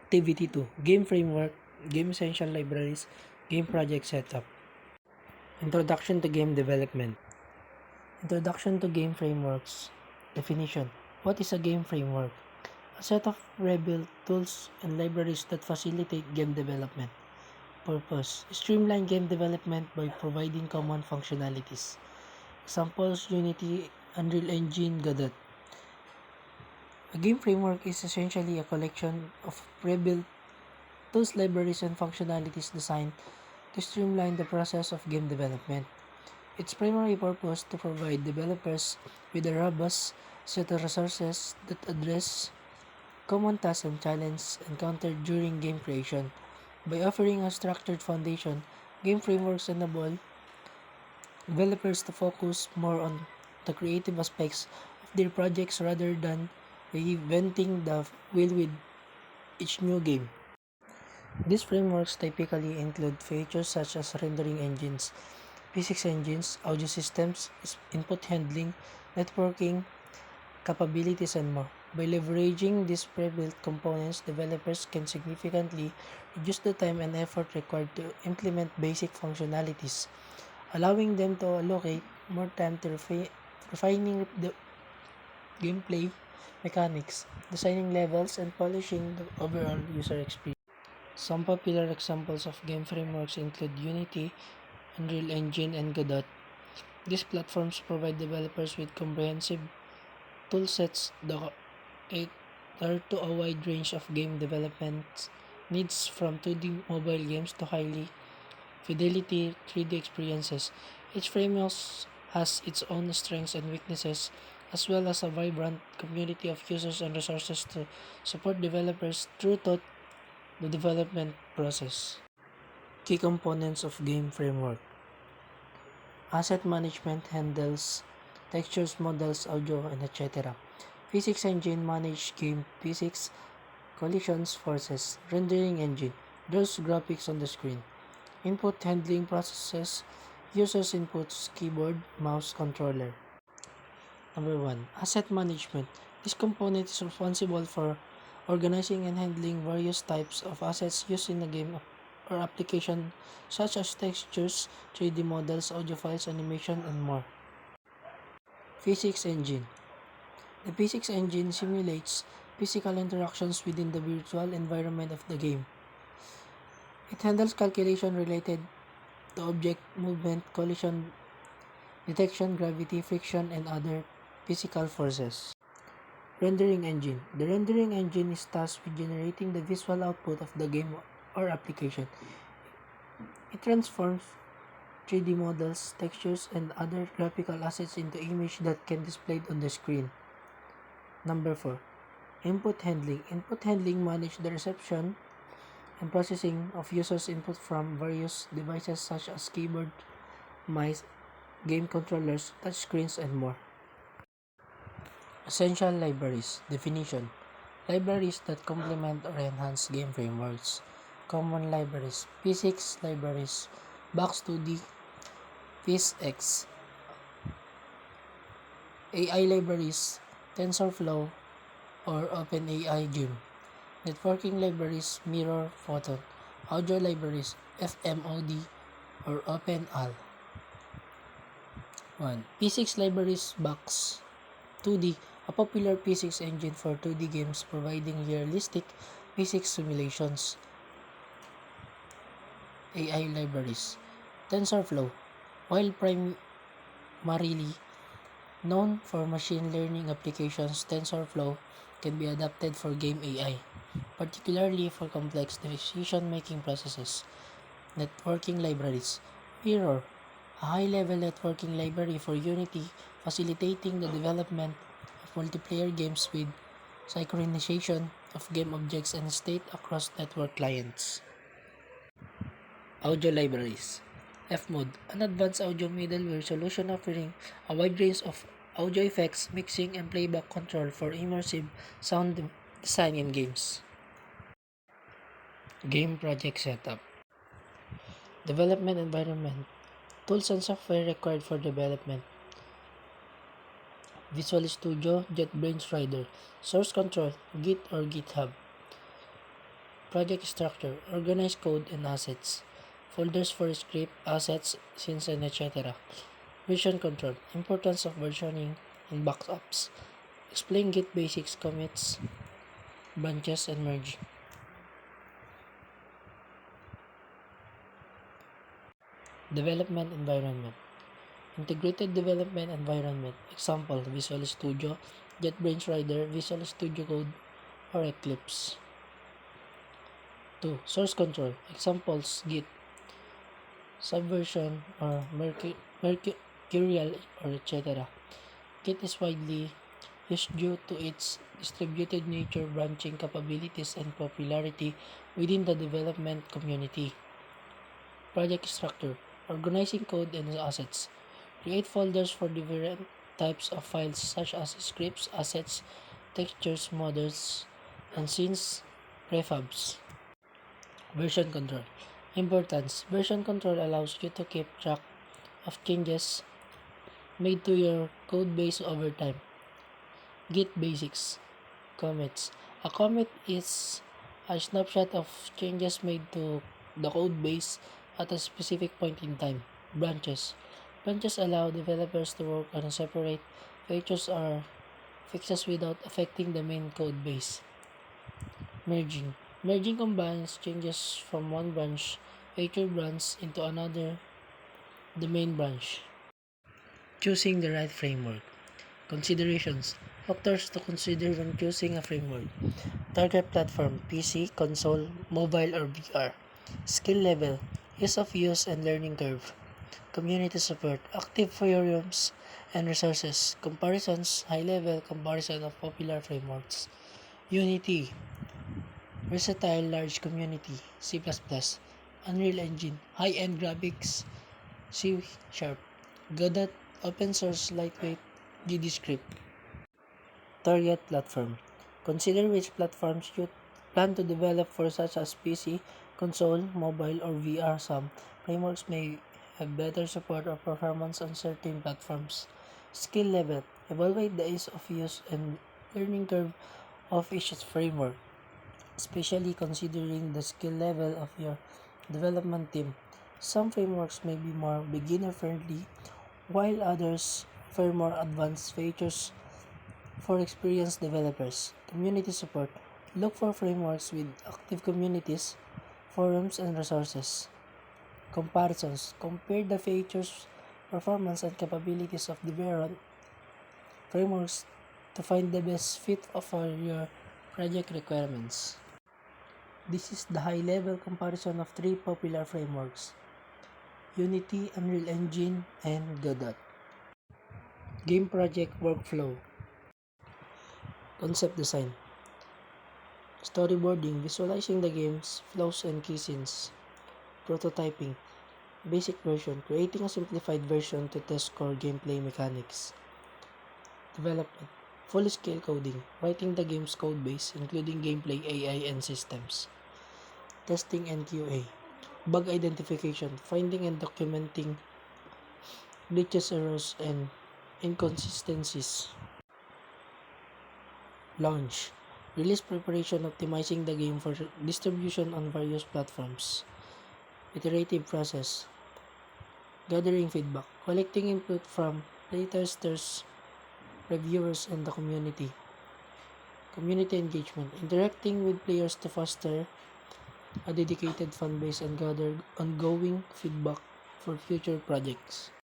Activity 2. Game Framework, Game Essential Libraries, Game Project Setup. Introduction to Game Development. Introduction to Game Frameworks. Definition. What is a game framework? A set of pre-built tools and libraries that facilitate game development. Purpose. Streamline game development by providing common functionalities. Examples: Unity, Unreal Engine, Godot. A game framework is essentially a collection of pre-built tools, libraries, and functionalities designed to streamline the process of game development. Its primary purpose to provide developers with a robust set of resources that address common tasks and challenges encountered during game creation. By offering a structured foundation, game frameworks enable developers to focus more on the creative aspects of their projects rather than reinventing the wheel with each new game. These frameworks typically include features such as rendering engines, physics engines, audio systems, input handling, networking capabilities, and more. By leveraging these pre-built components, developers can significantly reduce the time and effort required to implement basic functionalities, allowing them to allocate more time to refining the gameplay mechanics, designing levels, and polishing the overall user experience. Some popular examples of game frameworks include Unity, Unreal Engine, and Godot. These platforms provide developers with comprehensive toolsets that cater to a wide range of game development needs, from 2D mobile games to highly fidelity 3D experiences. Each framework has its own strengths and weaknesses, as well as a vibrant community of users and resources to support developers throughout the development process. Key components of game framework. Asset management handles textures, models, audio, and etc. Physics engine manage game physics, collisions, forces. Rendering engine draws graphics on the screen. Input handling processes users' inputs, keyboard, mouse, controller. Number 1. Asset management. This component is responsible for organizing and handling various types of assets used in a game or application, such as textures, 3D models, audio files, animation, and more. Physics engine. The physics engine simulates physical interactions within the virtual environment of the game. It handles calculation related to object movement, collision detection, gravity, friction, and other physical forces. Rendering engine. The rendering engine is tasked with generating the visual output of the game or application. It transforms 3D models, textures, and other graphical assets into images that can be displayed on the screen. Number 4. Input handling. Input handling manages the reception and processing of users' input from various devices such as keyboard, mice, game controllers, touchscreens, and more. Essential libraries. Definition. Libraries that complement or enhance game frameworks. Common libraries. Physics libraries. Box2D, PhysX. AI libraries. TensorFlow or OpenAI Gym. Networking libraries. Mirror, Photon. Audio libraries. FMOD or OpenAL. 1. Physics libraries. Box2D, a popular physics engine for 2D games providing realistic physics simulations. AI libraries. TensorFlow, while primarily known for machine learning applications, TensorFlow can be adapted for game AI, particularly for complex decision-making processes. Networking libraries. Mirror, a high-level networking library for Unity, facilitating the development of multiplayer games with synchronization of game objects and state across network clients. Audio libraries. Fmod, an advanced audio middleware solution offering a wide range of audio effects, mixing, and playback control for immersive sound design in games. Game project setup. Development environment. Tools and software required for development. Visual Studio, JetBrains Rider. Source control, Git or GitHub. Project structure, organize code and assets, folders for script, assets, scenes, and etc. Version control, importance of versioning and backups. Explain Git basics, commits, branches, and merge. Development environment. Integrated development environment. Example, Visual Studio, JetBrains Rider, Visual Studio Code, or Eclipse. 2. Source control. Examples, Git, Subversion, or Mercurial, or etc. Git is widely used due to its distributed nature, branching capabilities, and popularity within the development community. Project structure, organizing code and assets. Create folders for different types of files such as scripts, assets, textures, models, and scenes, prefabs. Version control. Importance. Version control allows you to keep track of changes made to your code base over time. Git basics. Commits. A commit is a snapshot of changes made to the code base at a specific point in time. Branches. Branches allow developers to work on separate features or fixes without affecting the main code base. Merging. Merging combines changes from one feature branch into another, the main branch. Choosing the right framework. Considerations. Factors to consider when choosing a framework. Target platform, PC, console, mobile, or VR. Skill level, ease of use and learning curve. Community support, active forums and resources. Comparisons, high-level comparison of popular frameworks. Unity, versatile large community. C++. Unreal Engine, high-end graphics. C#. Godot, open source, lightweight, GDScript. Target platform. Consider which platforms you plan to develop for, such as PC, console, mobile, or VR. Some frameworks may have better support or performance on certain platforms. Skill level. Evaluate the ease of use and learning curve of each framework, especially considering the skill level of your development team. Some frameworks may be more beginner-friendly, while others offer more advanced features for experienced developers. Community support. Look for frameworks with active communities, forums, and resources. Comparisons. Compare the features, performance, and capabilities of different frameworks to find the best fit for your project requirements. This is the high-level comparison of three popular frameworks: Unity, Unreal Engine, and Godot. Game project workflow. Concept design. Storyboarding, visualizing the game's flows and key scenes. Prototyping. Basic version, creating a simplified version to test core gameplay mechanics. Development. Full-scale coding, writing the game's code base, including gameplay, AI, and systems. Testing and QA. Bug identification, finding and documenting glitches, errors, and inconsistencies. Launch. Release preparation, optimizing the game for distribution on various platforms. Iterative process. Gathering feedback, collecting input from playtesters, reviewers, and the community. Community engagement, interacting with players to foster a dedicated fanbase and gather ongoing feedback for future projects.